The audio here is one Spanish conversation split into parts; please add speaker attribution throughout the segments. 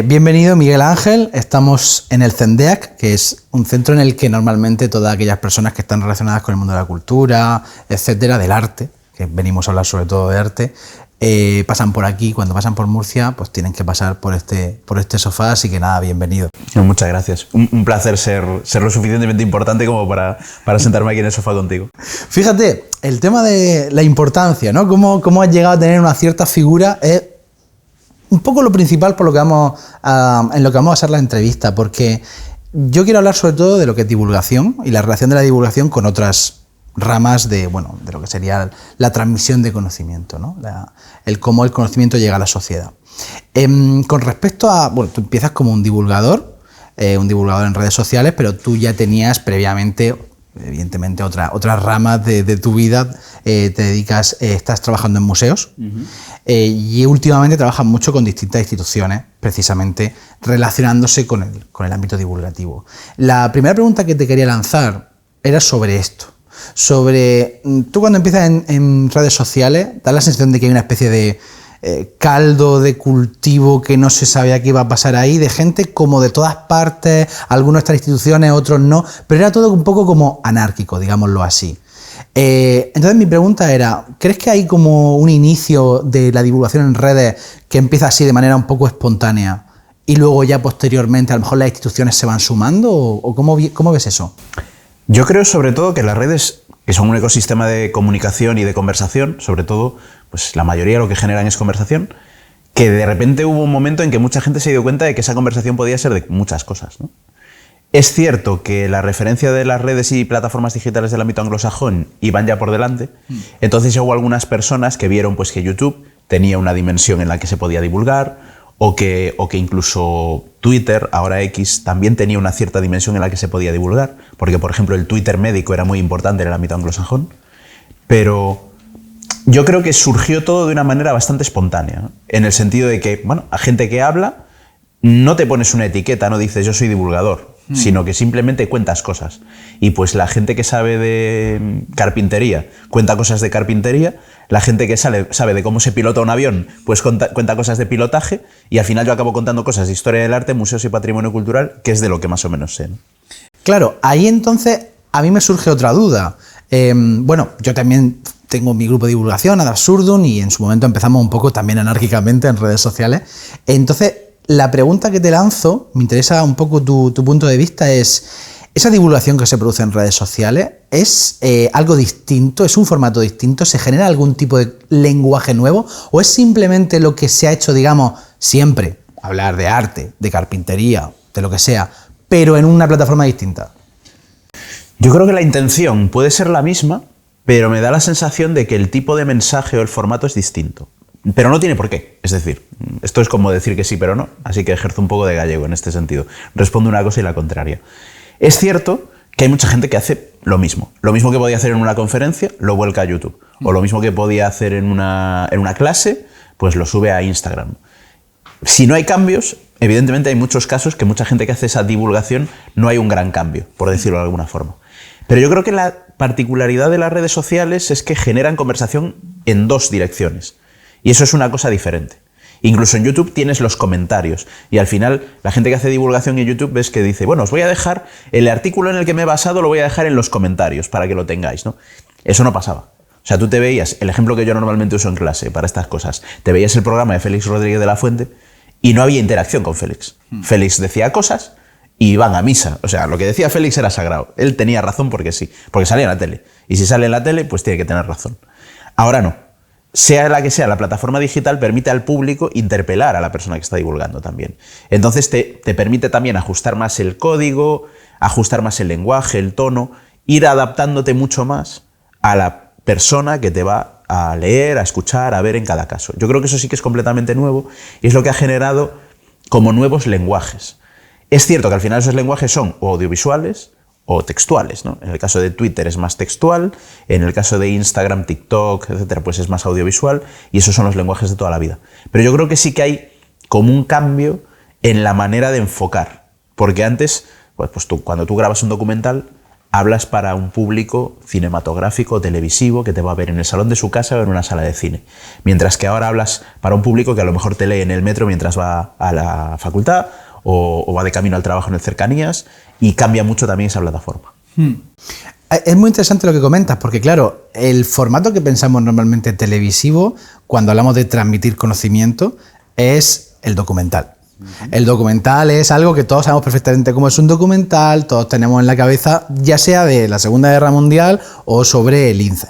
Speaker 1: Bienvenido, Miguel Ángel. Estamos en el CENDEAC, que es un centro en el que normalmente todas aquellas personas que están relacionadas con el mundo de la cultura, etcétera, del arte, que venimos a hablar sobre todo de arte, pasan por aquí. Cuando pasan por Murcia, pues tienen que pasar por este sofá, así que nada, bienvenido.
Speaker 2: Muchas gracias. Un placer ser lo suficientemente importante como para sentarme aquí en el sofá contigo.
Speaker 1: Fíjate, el tema de la importancia, ¿no? Cómo has llegado a tener una cierta figura es un poco lo principal por lo que en lo que vamos a hacer la entrevista, porque yo quiero hablar sobre todo de lo que es divulgación y la relación de la divulgación con otras ramas de lo que sería la transmisión de conocimiento, ¿no? El cómo el conocimiento llega a la sociedad. Con respecto a, tú empiezas como un divulgador en redes sociales, pero tú ya tenías previamente, evidentemente, otras ramas de tu vida. Te dedicas, estás trabajando en museos. Uh-huh. Y últimamente trabajas mucho con distintas instituciones, precisamente relacionándose con el ámbito divulgativo. La primera pregunta que te quería lanzar era sobre esto. Tú cuando empiezas en redes sociales, da la sensación de que hay una especie de caldo de cultivo que no se sabía qué iba a pasar ahí, de gente como de todas partes, algunos están en instituciones, otros no, pero era todo un poco como anárquico, digámoslo así. Entonces mi pregunta era, ¿crees que hay como un inicio de la divulgación en redes que empieza así de manera un poco espontánea y luego ya posteriormente a lo mejor las instituciones se van sumando? ¿O cómo ves eso?
Speaker 2: Yo creo sobre todo que las redes, que son un ecosistema de comunicación y de conversación, sobre todo, pues la mayoría de lo que generan es conversación, que de repente hubo un momento en que mucha gente se dio cuenta de que esa conversación podía ser de muchas cosas, ¿no? Es cierto que la referencia de las redes y plataformas digitales del ámbito anglosajón iban ya por delante, entonces hubo algunas personas que vieron pues, que YouTube tenía una dimensión en la que se podía divulgar, o que incluso Twitter, ahora X, también tenía una cierta dimensión en la que se podía divulgar, porque por ejemplo el Twitter médico era muy importante en el ámbito anglosajón, pero yo creo que surgió todo de una manera bastante espontánea, ¿no? En el sentido de que, a gente que habla, no te pones una etiqueta, no dices yo soy divulgador, sino que simplemente cuentas cosas. Y pues la gente que sabe de carpintería cuenta cosas de carpintería, la gente que sabe de cómo se pilota un avión pues cuenta cosas de pilotaje, y al final yo acabo contando cosas de historia del arte, museos y patrimonio cultural, que es de lo que más o menos sé, ¿no?
Speaker 1: Claro, ahí entonces a mí me surge otra duda. Yo también tengo mi grupo de divulgación, Ad Absurdum, y en su momento empezamos un poco también anárquicamente en redes sociales. Entonces, la pregunta que te lanzo, me interesa un poco tu punto de vista, es: ¿esa divulgación que se produce en redes sociales es algo distinto, es un formato distinto, se genera algún tipo de lenguaje nuevo, o es simplemente lo que se ha hecho, digamos, siempre, hablar de arte, de carpintería, de lo que sea, pero en una plataforma distinta?
Speaker 2: Yo creo que la intención puede ser la misma, pero me da la sensación de que el tipo de mensaje o el formato es distinto. Pero no tiene por qué. Es decir, esto es como decir que sí, pero no. Así que ejerzo un poco de gallego en este sentido. Respondo una cosa y la contraria. Es cierto que hay mucha gente que hace lo mismo. Lo mismo que podía hacer en una conferencia, lo vuelca a YouTube. O lo mismo que podía hacer en una clase, pues lo sube a Instagram. Si no hay cambios, evidentemente hay muchos casos que mucha gente que hace esa divulgación no hay un gran cambio, por decirlo de alguna forma. Pero yo creo que la particularidad de las redes sociales es que generan conversación en dos direcciones. Y eso es una cosa diferente. Incluso en YouTube tienes los comentarios, y al final la gente que hace divulgación en YouTube ves que dice, os voy a dejar el artículo en el que me he basado, lo voy a dejar en los comentarios para que lo tengáis, ¿no? Eso no pasaba. O sea, tú te veías, el ejemplo que yo normalmente uso en clase para estas cosas, te veías el programa de Félix Rodríguez de la Fuente y no había interacción con Félix. Félix decía cosas y iban a misa. O sea, lo que decía Félix era sagrado. Él tenía razón porque sí, porque salía en la tele. Y si sale en la tele, pues tiene que tener razón. Ahora no. Sea la que sea, la plataforma digital permite al público interpelar a la persona que está divulgando también. Entonces te permite también ajustar más el código, ajustar más el lenguaje, el tono, ir adaptándote mucho más a la persona que te va a leer, a escuchar, a ver en cada caso. Yo creo que eso sí que es completamente nuevo y es lo que ha generado como nuevos lenguajes. Es cierto que al final esos lenguajes son o audiovisuales o textuales, ¿no? En el caso de Twitter es más textual, en el caso de Instagram, TikTok, etcétera, pues es más audiovisual, y esos son los lenguajes de toda la vida. Pero yo creo que sí que hay como un cambio en la manera de enfocar, porque antes, cuando tú grabas un documental, hablas para un público cinematográfico, televisivo, que te va a ver en el salón de su casa o en una sala de cine. Mientras que ahora hablas para un público que a lo mejor te lee en el metro mientras va a la facultad o va de camino al trabajo en el Cercanías, y cambia mucho también esa plataforma.
Speaker 1: Es muy interesante lo que comentas, porque claro, el formato que pensamos normalmente televisivo, cuando hablamos de transmitir conocimiento, es el documental. El documental es algo que todos sabemos perfectamente cómo es un documental, todos tenemos en la cabeza, ya sea de la Segunda Guerra Mundial o sobre el lince.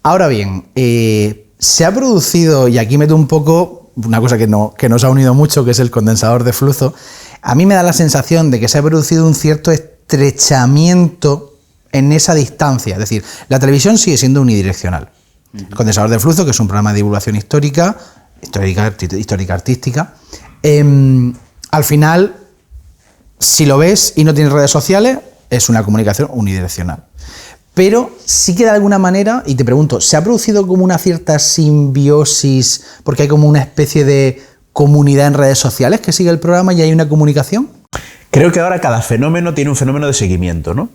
Speaker 1: Ahora bien, se ha producido, y aquí meto un poco una cosa que nos ha unido mucho, que es el condensador de flujo. A mí me da la sensación de que se ha producido un cierto estrechamiento en esa distancia. Es decir, la televisión sigue siendo unidireccional. El condensador de flujo, que es un programa de divulgación histórica artística, al final, si lo ves y no tienes redes sociales, es una comunicación unidireccional. Pero sí que de alguna manera, y te pregunto, ¿se ha producido como una cierta simbiosis porque hay como una especie de comunidad en redes sociales que sigue el programa y hay una comunicación?
Speaker 2: Creo que ahora cada fenómeno tiene un fenómeno de seguimiento, ¿no?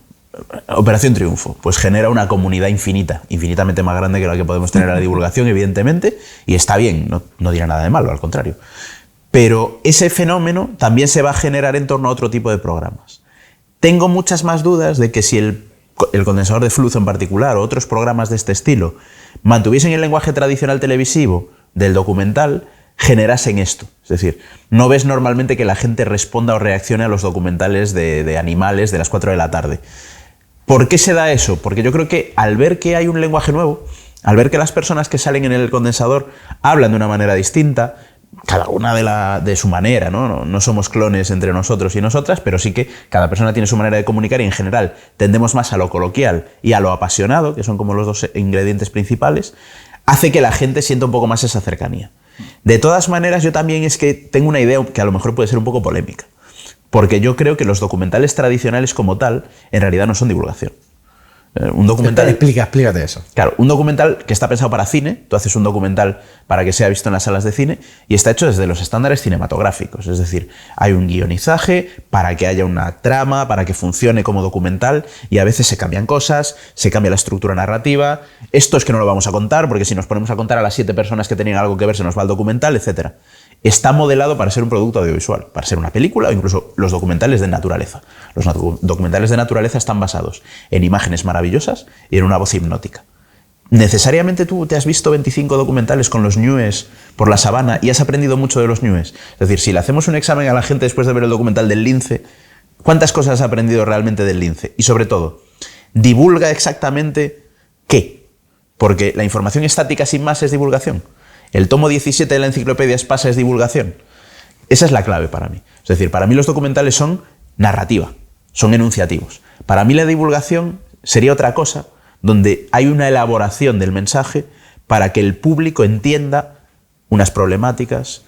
Speaker 2: Operación Triunfo, pues genera una comunidad infinitamente más grande que la que podemos tener a la divulgación, evidentemente, y está bien, no dirá nada de malo, al contrario. Pero ese fenómeno también se va a generar en torno a otro tipo de programas. Tengo muchas más dudas de que si el condensador de flujo en particular o otros programas de este estilo mantuviesen el lenguaje tradicional televisivo del documental, generasen esto. Es decir, no ves normalmente que la gente responda o reaccione a los documentales de animales de las 4 de la tarde. ¿Por qué se da eso? Porque yo creo que al ver que hay un lenguaje nuevo, al ver que las personas que salen en el condensador hablan de una manera distinta, cada una de su manera, ¿no? No somos clones entre nosotros y nosotras, pero sí que cada persona tiene su manera de comunicar y en general tendemos más a lo coloquial y a lo apasionado, que son como los dos ingredientes principales, hace que la gente sienta un poco más esa cercanía. De todas maneras, yo también es que tengo una idea que a lo mejor puede ser un poco polémica, porque yo creo que los documentales tradicionales como tal, en realidad no son divulgación. Un documental...
Speaker 1: Explícate eso.
Speaker 2: Claro, un documental que está pensado para cine, tú haces un documental para que sea visto en las salas de cine y está hecho desde los estándares cinematográficos, es decir, hay un guionizaje para que haya una trama, para que funcione como documental y a veces se cambian cosas, se cambia la estructura narrativa, esto es que no lo vamos a contar porque si nos ponemos a contar a las 7 personas que tenían algo que ver se nos va el documental, etc. Está modelado para ser un producto audiovisual, para ser una película o incluso los documentales de naturaleza. Los documentales de naturaleza están basados en imágenes maravillosas y en una voz hipnótica. ¿Necesariamente tú te has visto 25 documentales con los ñues por la sabana y has aprendido mucho de los ñues? Es decir, si le hacemos un examen a la gente después de ver el documental del lince, ¿cuántas cosas has aprendido realmente del lince? Y sobre todo, ¿divulga exactamente qué? Porque la información estática sin más es divulgación. El tomo 17 de la enciclopedia Espasa es divulgación. Esa es la clave para mí. Es decir, para mí los documentales son narrativa, son enunciativos. Para mí la divulgación sería otra cosa, donde hay una elaboración del mensaje para que el público entienda unas problemáticas,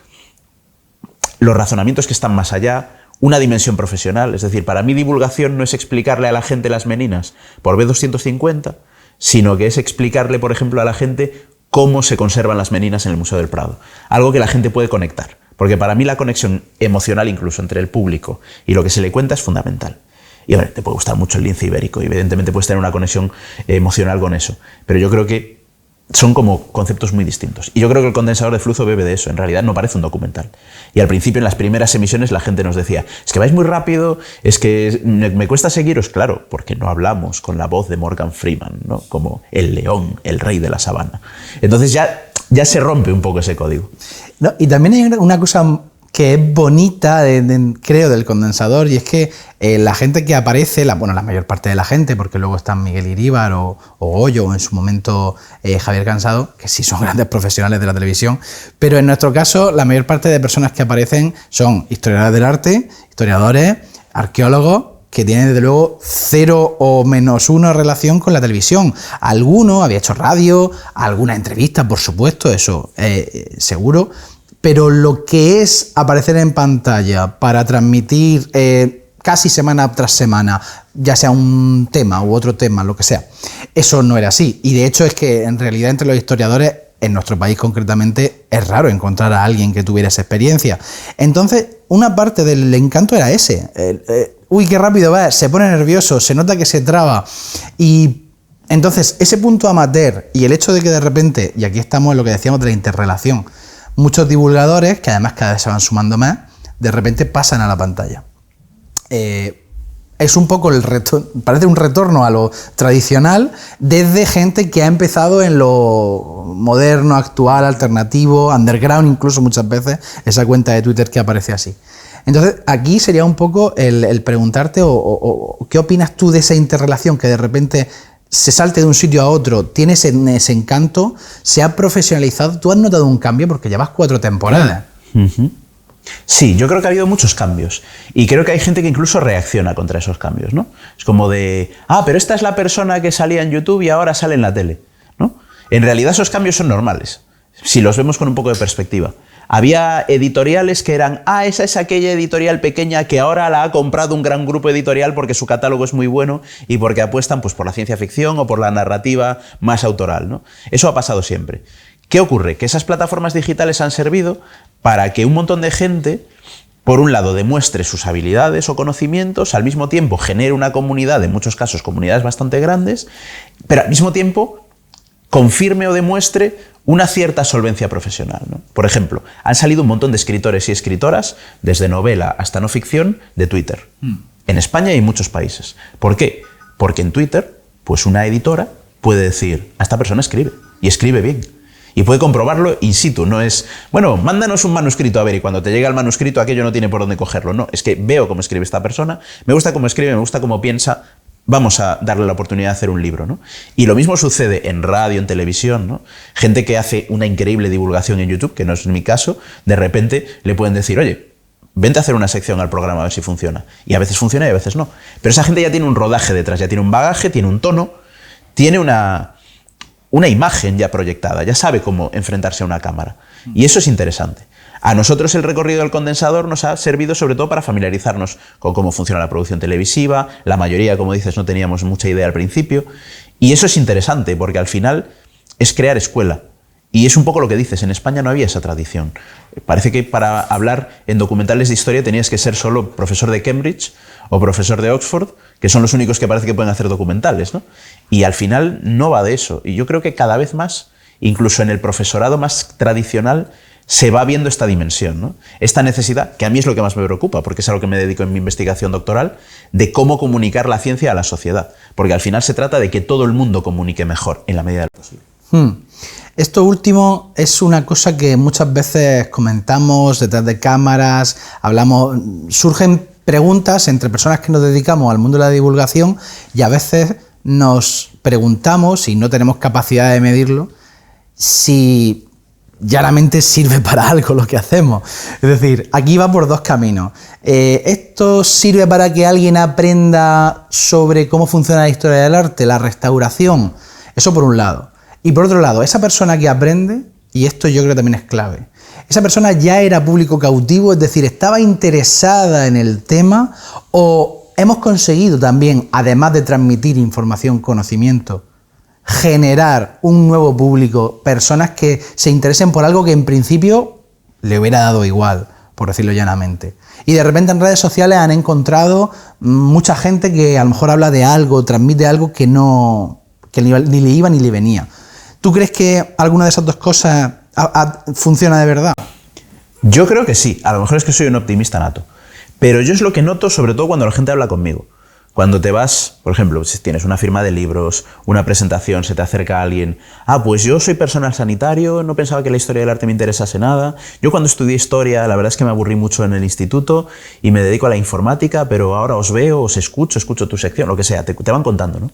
Speaker 2: los razonamientos que están más allá, una dimensión profesional. Es decir, para mí divulgación no es explicarle a la gente las meninas por B250, sino que es explicarle, por ejemplo, a la gente cómo se conservan las meninas en el Museo del Prado. Algo que la gente puede conectar. Porque para mí la conexión emocional incluso entre el público y lo que se le cuenta es fundamental. Y a ver, te puede gustar mucho el lince ibérico y evidentemente puedes tener una conexión emocional con eso. Pero yo creo que son como conceptos muy distintos. Y yo creo que el condensador de flujo bebe de eso. En realidad no parece un documental. Y al principio, en las primeras emisiones, la gente nos decía, es que vais muy rápido, es que me cuesta seguiros. Claro, porque no hablamos con la voz de Morgan Freeman, ¿no? Como el león, el rey de la sabana. Entonces ya se rompe un poco ese código.
Speaker 1: No, y también hay una cosa que es bonita, creo, del condensador, y es que la gente que aparece, la mayor parte de la gente, porque luego están Miguel Iríbar o Goyo, o en su momento Javier Cansado, que sí son grandes profesionales de la televisión, pero en nuestro caso la mayor parte de personas que aparecen son historiadores del arte, historiadores, arqueólogos, que tienen desde luego 0 o -1 relación con la televisión. Alguno había hecho radio, alguna entrevista, por supuesto, eso seguro, pero lo que es aparecer en pantalla para transmitir casi semana tras semana, ya sea un tema u otro tema, lo que sea, eso no era así. Y de hecho es que en realidad entre los historiadores en nuestro país concretamente es raro encontrar a alguien que tuviera esa experiencia. Entonces, una parte del encanto era ese. Uy, qué rápido va, se pone nervioso, se nota que se traba. Y entonces, ese punto amateur y el hecho de que de repente, y aquí estamos en lo que decíamos de la interrelación, muchos divulgadores, que además cada vez se van sumando más, de repente pasan a la pantalla. Es un poco parece un retorno a lo tradicional desde gente que ha empezado en lo moderno, actual, alternativo, underground, incluso muchas veces, esa cuenta de Twitter que aparece así. Entonces, aquí sería un poco el preguntarte o ¿qué opinas tú de esa interrelación que de repente se salte de un sitio a otro, tiene ese encanto, se ha profesionalizado? ¿Tú has notado un cambio? Porque llevas 4 temporadas.
Speaker 2: Uh-huh. Sí, yo creo que ha habido muchos cambios y creo que hay gente que incluso reacciona contra esos cambios, ¿no? Es como de, pero esta es la persona que salía en YouTube y ahora sale en la tele, ¿no? En realidad esos cambios son normales, si los vemos con un poco de perspectiva. Había editoriales que eran, esa es aquella editorial pequeña que ahora la ha comprado un gran grupo editorial porque su catálogo es muy bueno y porque apuestan pues, por la ciencia ficción o por la narrativa más autoral, ¿no? Eso ha pasado siempre. ¿Qué ocurre? Que esas plataformas digitales han servido para que un montón de gente, por un lado, demuestre sus habilidades o conocimientos, al mismo tiempo genere una comunidad, en muchos casos comunidades bastante grandes, pero al mismo tiempo confirme o demuestre una cierta solvencia profesional, ¿no? Por ejemplo, han salido un montón de escritores y escritoras, desde novela hasta no ficción, de Twitter. En España y en muchos países. ¿Por qué? Porque en Twitter, pues una editora puede decir, esta persona escribe, y escribe bien. Y puede comprobarlo in situ, no es, bueno, mándanos un manuscrito a ver, y cuando te llega el manuscrito aquello no tiene por dónde cogerlo. No, es que veo cómo escribe esta persona, me gusta cómo escribe, me gusta cómo piensa, vamos a darle la oportunidad de hacer un libro, ¿no? Y lo mismo sucede en radio, en televisión, ¿no? Gente que hace una increíble divulgación en YouTube, que no es mi caso, de repente le pueden decir, oye, vente a hacer una sección al programa a ver si funciona. Y a veces funciona y a veces no. Pero esa gente ya tiene un rodaje detrás, ya tiene un bagaje, tiene un tono, tiene una imagen ya proyectada, ya sabe cómo enfrentarse a una cámara. Y eso es interesante. A nosotros el recorrido del condensador nos ha servido sobre todo para familiarizarnos con cómo funciona la producción televisiva. La mayoría, como dices, no teníamos mucha idea al principio. Y eso es interesante porque al final es crear escuela. Y es un poco lo que dices, en España no había esa tradición. Parece que para hablar en documentales de historia tenías que ser solo profesor de Cambridge o profesor de Oxford, que son los únicos que parece que pueden hacer documentales, ¿no? Y al final no va de eso. Y yo creo que cada vez más, incluso en el profesorado más tradicional, se va viendo esta dimensión, ¿no? Esta necesidad, que a mí es lo que más me preocupa, porque es a lo que me dedico en mi investigación doctoral, de cómo comunicar la ciencia a la sociedad. Porque al final se trata de que todo el mundo comunique mejor, en la medida de lo posible.
Speaker 1: Esto último es una cosa que muchas veces comentamos detrás de cámaras, hablamos, surgen preguntas entre personas que nos dedicamos al mundo de la divulgación y a veces nos preguntamos, y no tenemos capacidad de medirlo, si llanamente sirve para algo lo que hacemos. Es decir, aquí va por 2 caminos. ¿Esto sirve para que alguien aprenda sobre cómo funciona la historia del arte, la restauración? Eso por un lado. Y por otro lado, esa persona que aprende, y esto yo creo que también es clave, esa persona ya era público cautivo, es decir, estaba interesada en el tema, o hemos conseguido también, además de transmitir información, conocimiento, generar un nuevo público, personas que se interesen por algo que en principio le hubiera dado igual, por decirlo llanamente. Y de repente en redes sociales han encontrado mucha gente que a lo mejor habla de algo, transmite algo que ni le iba ni le venía. ¿Tú crees que alguna de esas 2 cosas funciona de verdad?
Speaker 2: Yo creo que sí. A lo mejor es que soy un optimista nato. Pero yo es lo que noto sobre todo cuando la gente habla conmigo. Cuando te vas, por ejemplo, si tienes una firma de libros, una presentación, se te acerca alguien, pues yo soy personal sanitario, no pensaba que la historia del arte me interesase nada. Yo cuando estudié historia, la verdad es que me aburrí mucho en el instituto y me dedico a la informática, pero ahora os veo, os escucho tu sección, lo que sea, te van contando, ¿no?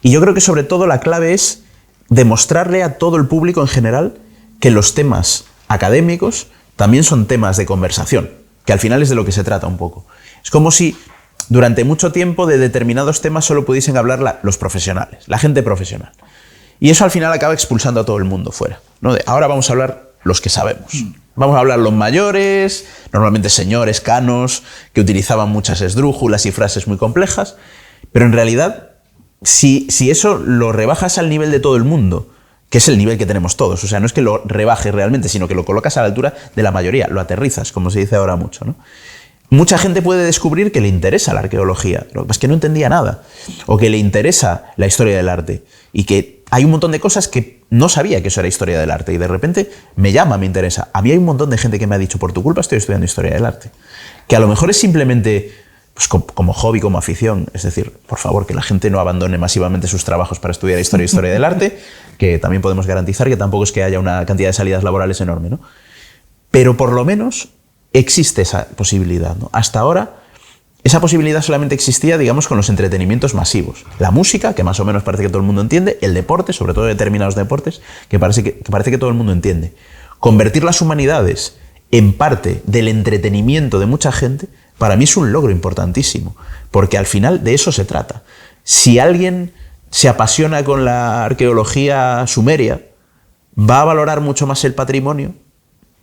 Speaker 2: Y yo creo que sobre todo la clave es demostrarle a todo el público en general que los temas académicos también son temas de conversación, que al final es de lo que se trata un poco. Es como si durante mucho tiempo de determinados temas solo pudiesen hablar los profesionales, la gente profesional. Y eso al final acaba expulsando a todo el mundo fuera, ¿no? Ahora vamos a hablar los que sabemos. Vamos a hablar los mayores, normalmente señores, canos, que utilizaban muchas esdrújulas y frases muy complejas, pero en realidad, si eso lo rebajas al nivel de todo el mundo, que es el nivel que tenemos todos. O sea, no es que lo rebajes realmente, sino que lo colocas a la altura de la mayoría, lo aterrizas, como se dice ahora mucho, ¿no? Mucha gente puede descubrir que le interesa la arqueología, lo que pasa es que no entendía nada, o que le interesa la historia del arte, y que hay un montón de cosas que no sabía que eso era historia del arte, y de repente me llama, me interesa. A mí hay un montón de gente que me ha dicho, por tu culpa estoy estudiando historia del arte, que a lo mejor es simplemente pues, como hobby, como afición. Es decir, por favor, que la gente no abandone masivamente sus trabajos para estudiar historia del arte, que también podemos garantizar que tampoco es que haya una cantidad de salidas laborales enorme, ¿no? Pero por lo menos existe esa posibilidad, ¿no? Hasta ahora, esa posibilidad solamente existía, digamos, con los entretenimientos masivos. La música, que más o menos parece que todo el mundo entiende, el deporte, sobre todo determinados deportes, que parece que todo el mundo entiende. Convertir las humanidades en parte del entretenimiento de mucha gente, para mí es un logro importantísimo, porque al final de eso se trata. Si alguien se apasiona con la arqueología sumeria, va a valorar mucho más el patrimonio,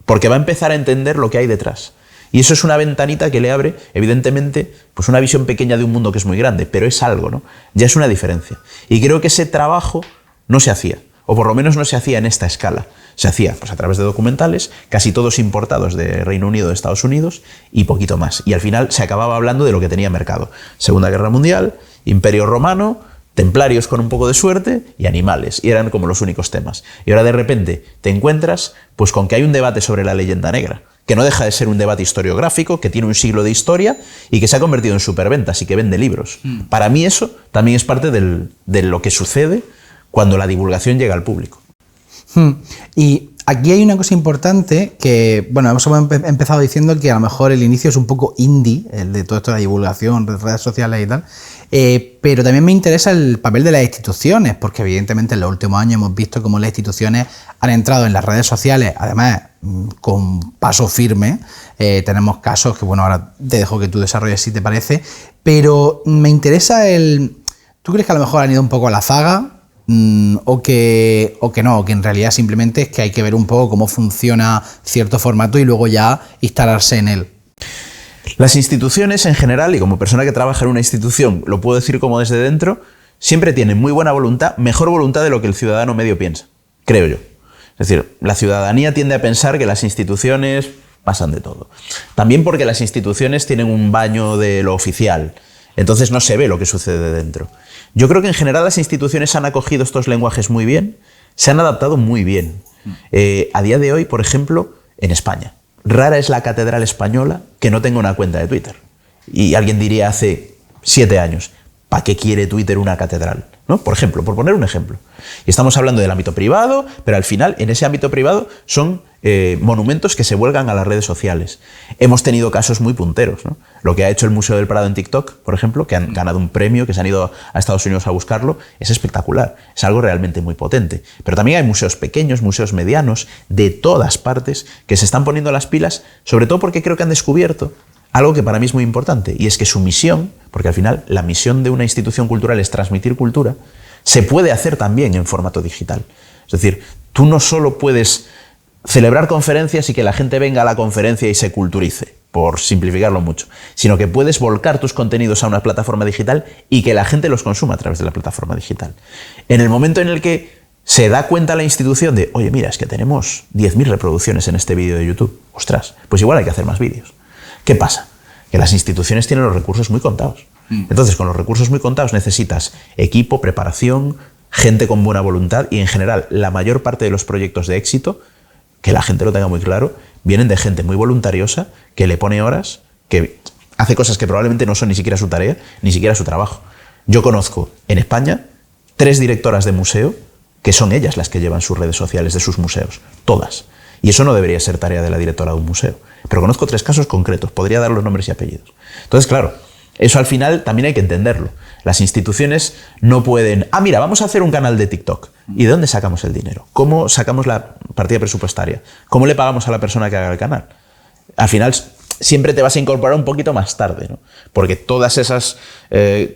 Speaker 2: porque va a empezar a entender lo que hay detrás. Y eso es una ventanita que le abre, evidentemente, pues una visión pequeña de un mundo que es muy grande, pero es algo, ¿no? Ya es una diferencia. Y creo que ese trabajo no se hacía, o por lo menos no se hacía en esta escala. Se hacía pues, a través de documentales, casi todos importados de Reino Unido, de Estados Unidos, y poquito más. Y al final se acababa hablando de lo que tenía mercado. Segunda Guerra Mundial, Imperio Romano, templarios con un poco de suerte y animales. Y eran como los únicos temas. Y ahora de repente te encuentras pues, con que hay un debate sobre la leyenda negra, que no deja de ser un debate historiográfico, que tiene un siglo de historia y que se ha convertido en superventas y que vende libros. Para mí eso también es parte de lo que sucede cuando la divulgación llega al público.
Speaker 1: Y aquí hay una cosa importante que, bueno, hemos empezado diciendo que a lo mejor el inicio es un poco indie, el de todo esto de la divulgación, redes sociales y tal, pero también me interesa el papel de las instituciones, porque evidentemente en los últimos años hemos visto cómo las instituciones han entrado en las redes sociales, además con paso firme. Tenemos casos que, bueno, ahora te dejo que tú desarrolles si te parece, pero me interesa ¿tú crees que a lo mejor han ido un poco a la zaga? O que no, o que en realidad simplemente es que hay que ver un poco cómo funciona cierto formato y luego ya instalarse en él.
Speaker 2: Las instituciones en general, y como persona que trabaja en una institución, lo puedo decir como desde dentro, siempre tienen muy buena voluntad, mejor voluntad de lo que el ciudadano medio piensa, creo yo. Es decir, la ciudadanía tiende a pensar que las instituciones pasan de todo. También porque las instituciones tienen un baño de lo oficial, entonces no se ve lo que sucede dentro. Yo creo que en general las instituciones han acogido estos lenguajes muy bien, se han adaptado muy bien. A día de hoy, por ejemplo, en España, rara es la catedral española que no tenga una cuenta de Twitter. Y alguien diría hace 7 años, ¿para qué quiere Twitter una catedral? ¿No? Por ejemplo, por poner un ejemplo. Y estamos hablando del ámbito privado, pero al final, en ese ámbito privado, son monumentos que se vuelcan a las redes sociales. Hemos tenido casos muy punteros, ¿no? Lo que ha hecho el Museo del Prado en TikTok, por ejemplo, que han ganado un premio, que se han ido a Estados Unidos a buscarlo, es espectacular. Es algo realmente muy potente. Pero también hay museos pequeños, museos medianos, de todas partes, que se están poniendo las pilas, sobre todo porque creo que han descubierto algo que para mí es muy importante, y es que su misión, porque al final la misión de una institución cultural es transmitir cultura, se puede hacer también en formato digital. Es decir, tú no solo puedes celebrar conferencias y que la gente venga a la conferencia y se culturice, por simplificarlo mucho, sino que puedes volcar tus contenidos a una plataforma digital y que la gente los consuma a través de la plataforma digital. En el momento en el que se da cuenta la institución de, oye, mira, es que tenemos 10.000 reproducciones en este vídeo de YouTube, ostras, pues igual hay que hacer más vídeos. ¿Qué pasa? Que las instituciones tienen los recursos muy contados. Entonces, con los recursos muy contados necesitas equipo, preparación, gente con buena voluntad y, en general, la mayor parte de los proyectos de éxito, que la gente lo tenga muy claro, vienen de gente muy voluntariosa, que le pone horas, que hace cosas que probablemente no son ni siquiera su tarea, ni siquiera su trabajo. Yo conozco en España 3 directoras de museo que son ellas las que llevan sus redes sociales de sus museos, todas. Y eso no debería ser tarea de la directora de un museo. Pero conozco 3 casos concretos, podría dar los nombres y apellidos. Entonces, claro, eso al final también hay que entenderlo. Las instituciones no pueden, mira, vamos a hacer un canal de TikTok. ¿Y de dónde sacamos el dinero? ¿Cómo sacamos la partida presupuestaria? ¿Cómo le pagamos a la persona que haga el canal? Al final siempre te vas a incorporar un poquito más tarde, ¿no? Porque todas esas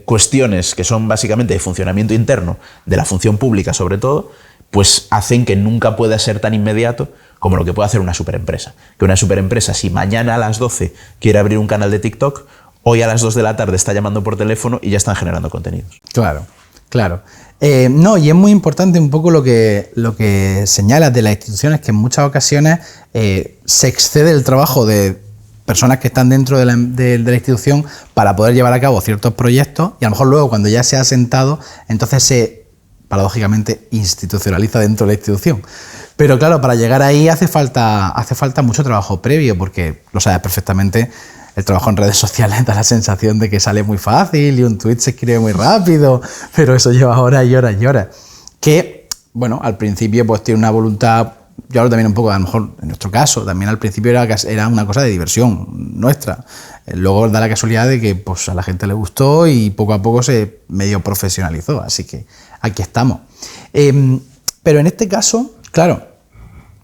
Speaker 2: cuestiones que son básicamente de funcionamiento interno, de la función pública sobre todo, pues hacen que nunca pueda ser tan inmediato como lo que puede hacer una superempresa. Que una superempresa, si mañana a las 12 quiere abrir un canal de TikTok, hoy a las 2 de la tarde está llamando por teléfono y ya están generando contenidos.
Speaker 1: Claro, claro. No, y es muy importante un poco lo que señalas de las instituciones, que en muchas ocasiones se excede el trabajo de personas que están dentro de la institución para poder llevar a cabo ciertos proyectos, y a lo mejor luego cuando ya se ha sentado, entonces se, paradójicamente, institucionaliza dentro de la institución. Pero claro, para llegar ahí hace falta mucho trabajo previo, porque lo sabes perfectamente. El trabajo en redes sociales da la sensación de que sale muy fácil y un tweet se escribe muy rápido, pero eso lleva horas y horas y horas. Que, bueno, al principio pues tiene una voluntad, yo hablo también un poco, a lo mejor en nuestro caso, también al principio era una cosa de diversión nuestra. Luego da la casualidad de que pues, a la gente le gustó y poco a poco se medio profesionalizó, así que aquí estamos. Pero en este caso, claro,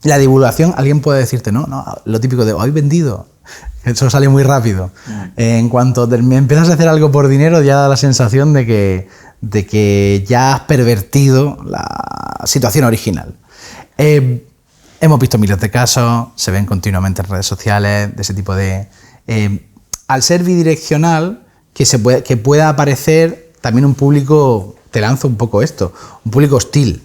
Speaker 1: la divulgación, alguien puede decirte, no, lo típico de, ¿habéis vendido? Eso sale muy rápido. En cuanto empiezas a hacer algo por dinero, ya da la sensación de que ya has pervertido la situación original. Hemos visto miles de casos, se ven continuamente en redes sociales, de ese tipo de... al ser bidireccional, que pueda aparecer también un público, te lanzo un poco esto, un público hostil.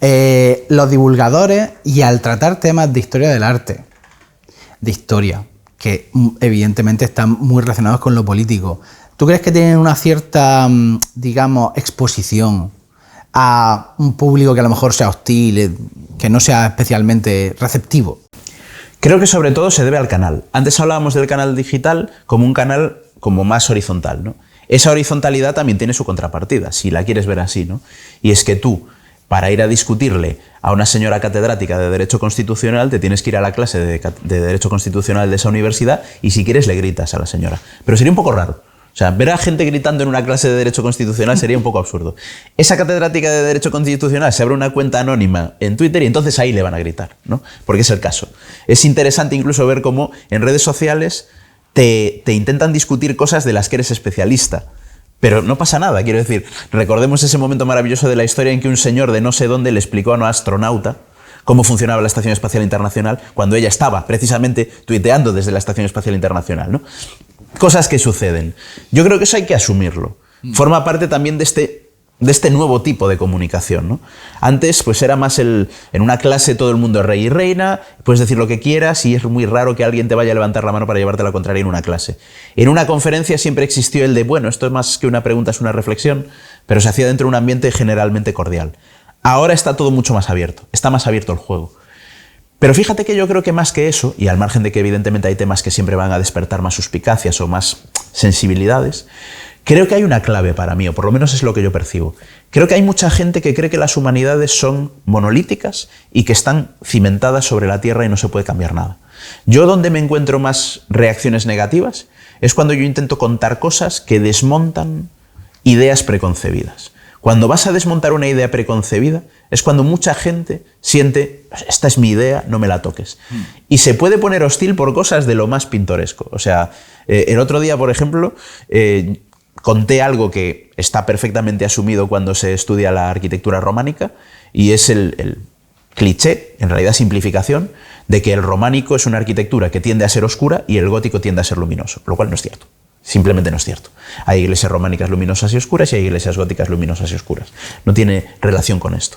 Speaker 1: Los divulgadores, y al tratar temas de historia del arte, de historia, que evidentemente están muy relacionados con lo político. ¿Tú crees que tienen una cierta, digamos, exposición a un público que a lo mejor sea hostil, que no sea especialmente receptivo?
Speaker 2: Creo que sobre todo se debe al canal. Antes hablábamos del canal digital como un canal como más horizontal, ¿no? Esa horizontalidad también tiene su contrapartida, si la quieres ver así, ¿no? Y es que tú, para ir a discutirle a una señora catedrática de Derecho Constitucional, te tienes que ir a la clase de Derecho Constitucional de esa universidad y si quieres le gritas a la señora. Pero sería un poco raro. O sea, ver a gente gritando en una clase de Derecho Constitucional sería un poco absurdo. Esa catedrática de Derecho Constitucional se abre una cuenta anónima en Twitter y entonces ahí le van a gritar, ¿no? Porque es el caso. Es interesante incluso ver cómo en redes sociales te intentan discutir cosas de las que eres especialista. Pero no pasa nada, quiero decir, recordemos ese momento maravilloso de la historia en que un señor de no sé dónde le explicó a una astronauta cómo funcionaba la Estación Espacial Internacional cuando ella estaba precisamente tuiteando desde la Estación Espacial Internacional, ¿no? Cosas que suceden. Yo creo que eso hay que asumirlo. Forma parte también de este nuevo tipo de comunicación, ¿no? Antes pues era más en una clase todo el mundo es rey y reina, puedes decir lo que quieras y es muy raro que alguien te vaya a levantar la mano para llevarte la contraria en una clase. En una conferencia siempre existió el de, bueno, esto es más que una pregunta, es una reflexión, pero se hacía dentro de un ambiente generalmente cordial. Ahora está todo mucho más abierto, está más abierto el juego. Pero fíjate que yo creo que más que eso, y al margen de que evidentemente hay temas que siempre van a despertar más suspicacias o más sensibilidades, creo que hay una clave para mí, o por lo menos es lo que yo percibo. Creo que hay mucha gente que cree que las humanidades son monolíticas y que están cimentadas sobre la tierra y no se puede cambiar nada. Yo donde me encuentro más reacciones negativas es cuando yo intento contar cosas que desmontan ideas preconcebidas. Cuando vas a desmontar una idea preconcebida es cuando mucha gente siente, esta es mi idea, no me la toques. Y se puede poner hostil por cosas de lo más pintoresco. O sea, el otro día, por ejemplo, conté algo que está perfectamente asumido cuando se estudia la arquitectura románica y es el cliché, en realidad simplificación, de que el románico es una arquitectura que tiende a ser oscura y el gótico tiende a ser luminoso, lo cual no es cierto. Simplemente no es cierto. Hay iglesias románicas luminosas y oscuras y hay iglesias góticas luminosas y oscuras. No tiene relación con esto.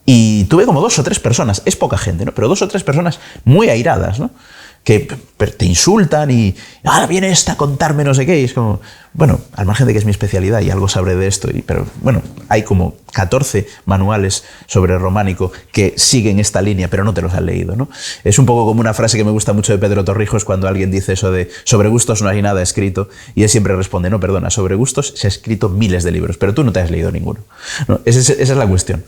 Speaker 2: Y tuve como 2 o 3 personas, es poca gente, ¿no? Pero 2 o 3 personas muy airadas, ¿no? Que te insultan y ahora viene esta a contarme no sé qué. Y es como, bueno, al margen de que es mi especialidad y algo sabré de esto, pero bueno, hay como 14 manuales sobre románico que siguen esta línea, pero no te los has leído, ¿no? Es un poco como una frase que me gusta mucho de Pedro Torrijos cuando alguien dice eso de sobre gustos no hay nada escrito y él siempre responde, no, perdona, sobre gustos se ha escrito miles de libros, pero tú no te has leído ninguno, ¿no? Esa es la cuestión.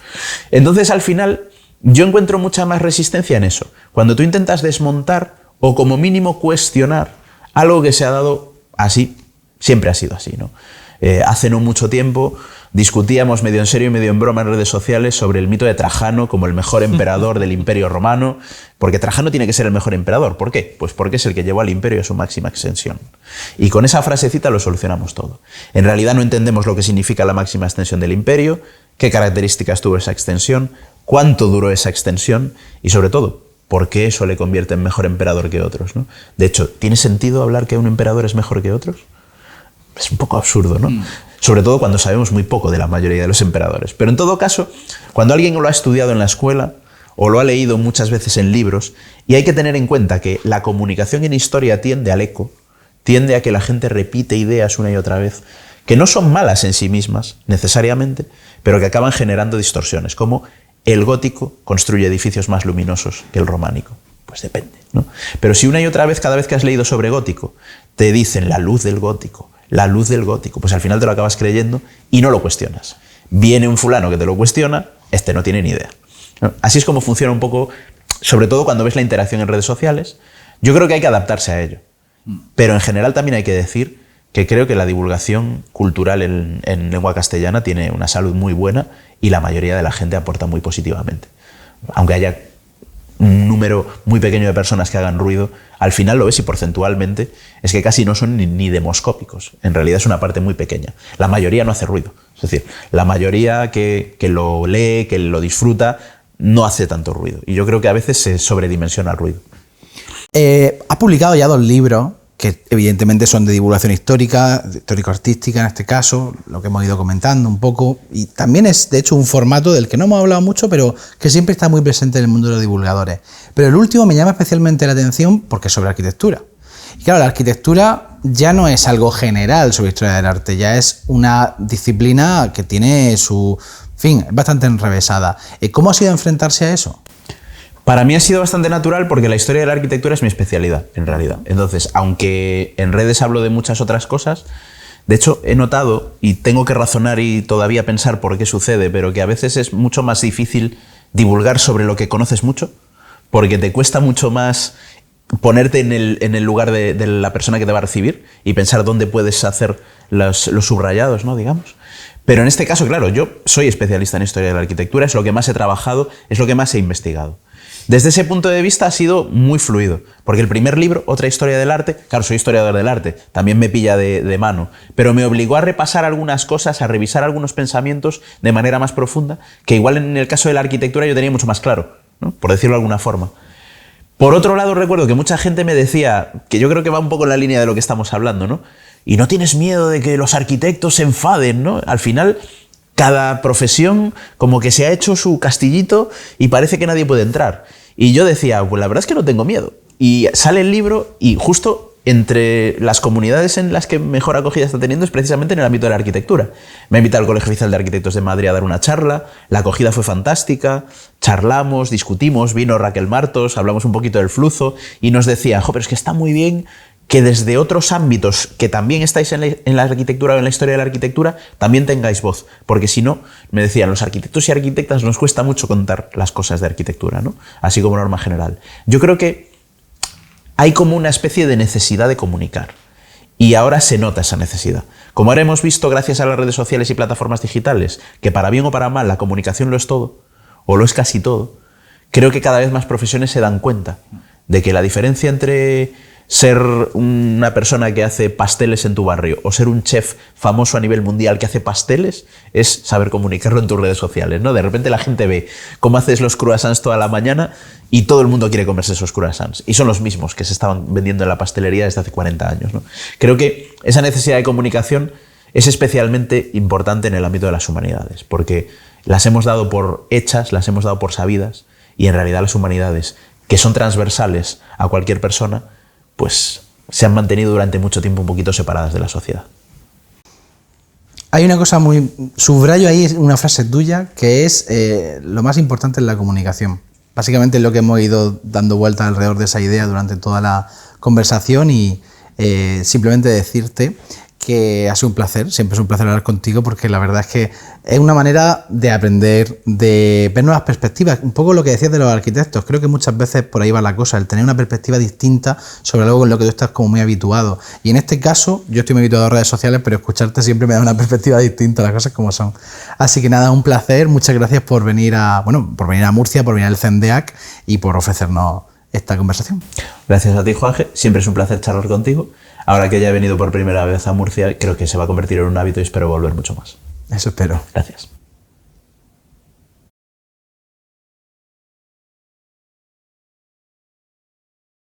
Speaker 2: Entonces, al final, yo encuentro mucha más resistencia en eso. Cuando tú intentas desmontar o como mínimo cuestionar algo que se ha dado así, siempre ha sido así, ¿no? Hace no mucho tiempo discutíamos medio en serio y medio en broma en redes sociales sobre el mito de Trajano como el mejor emperador del Imperio Romano, porque Trajano tiene que ser el mejor emperador. ¿Por qué? Pues porque es el que llevó al imperio a su máxima extensión. Y con esa frasecita lo solucionamos todo. En realidad no entendemos lo que significa la máxima extensión del imperio, qué características tuvo esa extensión, cuánto duró esa extensión y sobre todo, ¿por qué eso le convierte en mejor emperador que otros, ¿no? De hecho, ¿tiene sentido hablar que un emperador es mejor que otros? Es un poco absurdo, ¿no? sobre todo cuando sabemos muy poco de la mayoría de los emperadores. Pero en todo caso, cuando alguien lo ha estudiado en la escuela o lo ha leído muchas veces en libros, y hay que tener en cuenta que la comunicación en historia tiende al eco, tiende a que la gente repite ideas una y otra vez, que no son malas en sí mismas, necesariamente, pero que acaban generando distorsiones, como el gótico construye edificios más luminosos que el románico. Pues depende, ¿no? Pero si una y otra vez, cada vez que has leído sobre gótico, te dicen la luz del gótico, pues al final te lo acabas creyendo y no lo cuestionas. Viene un fulano que te lo cuestiona, este no tiene ni idea, ¿no? Así es como funciona un poco, sobre todo cuando ves la interacción en redes sociales. Yo creo que hay que adaptarse a ello. Pero en general también hay que decir que creo que la divulgación cultural en lengua castellana tiene una salud muy buena y la mayoría de la gente aporta muy positivamente. Aunque haya un número muy pequeño de personas que hagan ruido, al final lo ves y porcentualmente es que casi no son ni demoscópicos. En realidad es una parte muy pequeña. La mayoría no hace ruido. Es decir, la mayoría que lo lee, que lo disfruta, no hace tanto ruido. Y yo creo que a veces se sobredimensiona el ruido.
Speaker 1: Has publicado ya 2 libros que evidentemente son de divulgación histórica, histórico-artística en este caso, lo que hemos ido comentando un poco, y también es de hecho un formato del que no hemos hablado mucho, pero que siempre está muy presente en el mundo de los divulgadores. Pero el último me llama especialmente la atención porque es sobre arquitectura. Y claro, la arquitectura ya no es algo general sobre historia del arte, ya es una disciplina que tiene su... En fin, es bastante enrevesada. ¿Cómo ha sido enfrentarse a eso?
Speaker 2: Para mí ha sido bastante natural porque la historia de la arquitectura es mi especialidad, en realidad. Entonces, aunque en redes hablo de muchas otras cosas, de hecho he notado, y tengo que razonar y todavía pensar por qué sucede, pero que a veces es mucho más difícil divulgar sobre lo que conoces mucho, porque te cuesta mucho más ponerte en el lugar de la persona que te va a recibir y pensar dónde puedes hacer los subrayados, ¿no? Digamos. Pero en este caso, claro, yo soy especialista en historia de la arquitectura, es lo que más he trabajado, es lo que más he investigado. Desde ese punto de vista ha sido muy fluido, porque el primer libro, Otra historia del arte, claro, soy historiador del arte, también me pilla de mano, pero me obligó a repasar algunas cosas, a revisar algunos pensamientos de manera más profunda, que igual en el caso de la arquitectura yo tenía mucho más claro, ¿no? Por decirlo de alguna forma. Por otro lado, recuerdo que mucha gente me decía, que yo creo que va un poco en la línea de lo que estamos hablando, ¿no? Y no tienes miedo de que los arquitectos se enfaden, ¿no? Al final, cada profesión como que se ha hecho su castillito y parece que nadie puede entrar. Y yo decía, pues la verdad es que no tengo miedo. Y sale el libro y justo entre las comunidades en las que mejor acogida está teniendo es precisamente en el ámbito de la arquitectura. Me ha invitado al Colegio Oficial de Arquitectos de Madrid a dar una charla, la acogida fue fantástica, charlamos, discutimos, vino Raquel Martos, hablamos un poquito del flujo y nos decía, pero es que está muy bien que desde otros ámbitos que también estáis en la arquitectura o en la historia de la arquitectura, también tengáis voz. Porque si no, me decían, los arquitectos y arquitectas nos cuesta mucho contar las cosas de arquitectura, ¿no? Así como norma general. Yo creo que hay como una especie de necesidad de comunicar. Y ahora se nota esa necesidad. Como ahora hemos visto, gracias a las redes sociales y plataformas digitales, que para bien o para mal la comunicación lo es todo, o lo es casi todo, creo que cada vez más profesiones se dan cuenta de que la diferencia entre ser una persona que hace pasteles en tu barrio o ser un chef famoso a nivel mundial que hace pasteles es saber comunicarlo en tus redes sociales, ¿no? De repente la gente ve cómo haces los croissants toda la mañana y todo el mundo quiere comerse esos croissants. Y son los mismos que se estaban vendiendo en la pastelería desde hace 40 años, ¿no? Creo que esa necesidad de comunicación es especialmente importante en el ámbito de las humanidades, porque las hemos dado por hechas, las hemos dado por sabidas, y en realidad las humanidades, que son transversales a cualquier persona, pues se han mantenido durante mucho tiempo un poquito separadas de la sociedad.
Speaker 1: Hay una cosa muy... Subrayo ahí una frase tuya que es lo más importante en la comunicación. Básicamente es lo que hemos ido dando vueltas alrededor de esa idea durante toda la conversación y simplemente decirte que ha sido un placer, siempre es un placer hablar contigo porque la verdad es que es una manera de aprender, de ver nuevas perspectivas, un poco lo que decías de los arquitectos, creo que muchas veces por ahí va la cosa, el tener una perspectiva distinta sobre algo con lo que tú estás como muy habituado, y en este caso yo estoy muy habituado a redes sociales, pero escucharte siempre me da una perspectiva distinta, las cosas como son. Así que nada, un placer, muchas gracias por venir a Murcia, por venir al CENDEAC y por ofrecernos esta conversación.
Speaker 2: Gracias a ti, Juanje, siempre es un placer charlar contigo. Ahora que ya he venido por primera vez a Murcia, creo que se va a convertir en un hábito y espero volver mucho más.
Speaker 1: Eso espero.
Speaker 2: Gracias.